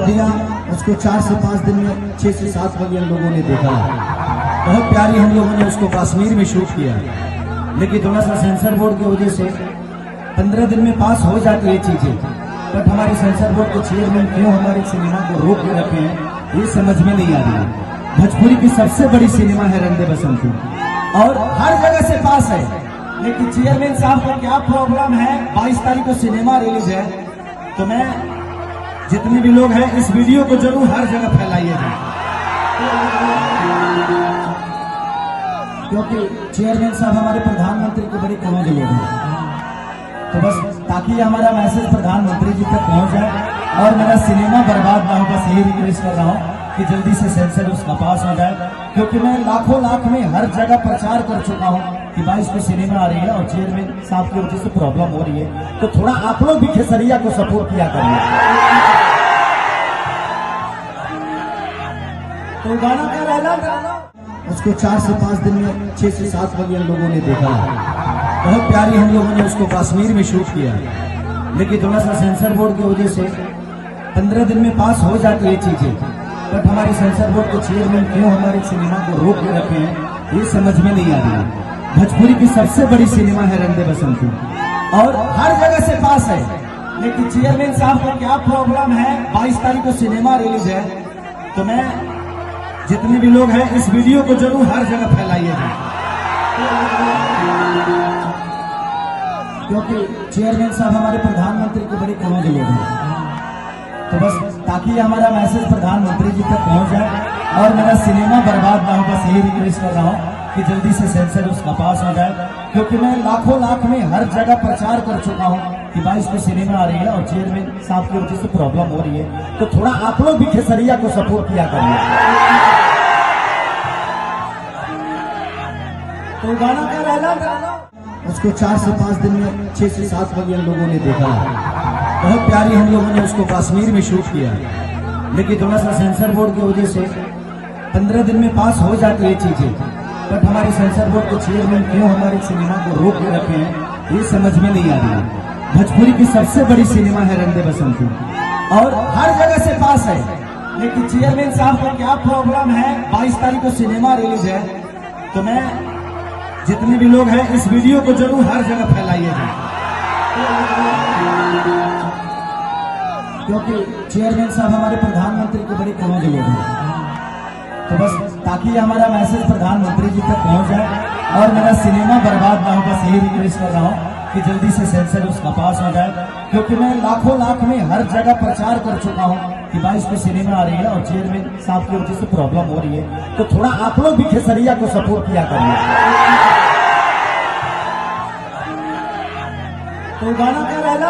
दिया, उसको 4 से 5 दिन में 6 से 7 मिलियन लोगों ने देखा। बहुत प्यारी हम लोगों ने उसको कश्मीर में शूट किया, लेकिन थोड़ा सा सेंसर बोर्ड की वजह से 15 दिन में पास हो जाती है चीजें, बट हमारे सेंसर बोर्ड के चेयरमैन क्यों हमारे सिनेमा को रोक के रखे हैं ये समझ में नहीं आ रही है। भोजपुरी की सबसे बड़ी सिनेमा है रंदे बसंती और हर जगह से पास है, लेकिन चेयरमैन साहब को क्या प्रॉब्लम है। 22 तारीख को सिनेमा रिलीज है, तो मैं जितने भी लोग हैं इस वीडियो को जरूर हर जगह फैलाइएगा, क्योंकि चेयरमैन साहब हमारे प्रधानमंत्री के बड़े क्लोज लोग हैं। तो बस ताकि हमारा मैसेज प्रधानमंत्री जी तक पहुंच जाए और मेरा सिनेमा बर्बाद ना हो, बस यही रिक्वेस्ट कर रहा हूँ कि जल्दी से सेंसर उसका पास हो जाए, क्योंकि मैं लाखों लाख में हर जगह प्रचार कर चुका हूँ कि 22 को सिनेमा आ रही है और चेयरमैन साहब की वजह से प्रॉब्लम हो रही है। तो थोड़ा आप लोग भी खेसरिया को सपोर्ट किया करिए। तो गाना का रहना उसको 4 से 5 दिन में 6 से 7 मिलियन लोगों ने देखा। बहुत प्यारी हम लोगों ने उसको कश्मीर में शूट किया, लेकिन थोड़ा सा सेंसर बोर्ड की वजह से 15 दिन में पास हो जाती है चीजें, बट हमारे सेंसर बोर्ड के चेयरमैन क्यों हमारे सिनेमा को रोक के रखे हैं ये समझ में नहीं आ रही है। भोजपुरी की सबसे बड़ी सिनेमा है रंदे बसंती और हर जगह से पास है, लेकिन चेयरमैन साहब को क्या प्रॉब्लम है। 22 तारीख को सिनेमा रिलीज है, तो मैं जितने भी लोग हैं इस वीडियो को जरूर हर जगह फैलाइएगा, क्योंकि चेयरमैन साहब हमारे प्रधानमंत्री के बड़े क्लोज लोग हैं। तो बस ताकि हमारा मैसेज प्रधानमंत्री जी तक पहुंच जाए और मेरा सिनेमा बर्बाद ना हो, बस यही रिक्वेस्ट कर रहा हूँ कि जल्दी से सेंसर उसका पास हो जाए, क्योंकि मैं लाखों लाख में हर जगह प्रचार कर चुका हूँ कि 22 को सिनेमा आ रही है और चेयरमैन साहब की वजह से प्रॉब्लम हो रही है। तो थोड़ा आप लोग भी खेसरिया को सपोर्ट किया करिए। तो गाना का रहना उसको 4 से 5 दिन में 6 से 7 मिलियन लोगों ने देखा। बहुत प्यारी हम लोगों ने उसको कश्मीर में शूट किया, लेकिन थोड़ा सा सेंसर बोर्ड की वजह से 15 दिन में पास हो जाती है चीजें, बट हमारे सेंसर बोर्ड के चेयरमैन क्यों हमारे सिनेमा को रोक के रखे हैं ये समझ में नहीं आ रही है। भोजपुरी की सबसे बड़ी सिनेमा है रंदे बसंती और हर जगह से पास है, लेकिन चेयरमैन साहब को क्या प्रॉब्लम है। 22 तारीख को सिनेमा रिलीज है, तो मैं जितने भी लोग हैं इस वीडियो को जरूर हर जगह फैलाइएगा, क्योंकि चेयरमैन साहब हमारे प्रधानमंत्री के बड़े क्लोज लोग हैं। तो बस ताकि हमारा मैसेज प्रधानमंत्री जी तक पहुंच जाए और मेरा सिनेमा बर्बाद ना हो, बस यही रिक्वेस्ट कर रहा हूँ कि जल्दी से सेंसर उसका पास हो जाए, क्योंकि मैं लाखों लाख में हर जगह प्रचार कर चुका हूँ कि 22 को सिनेमा आ रही है और चेयरमैन साहब की वजह से प्रॉब्लम हो रही है। तो थोड़ा आप लोग भी खेसरिया को सपोर्ट किया करिए। तो गाना का रहना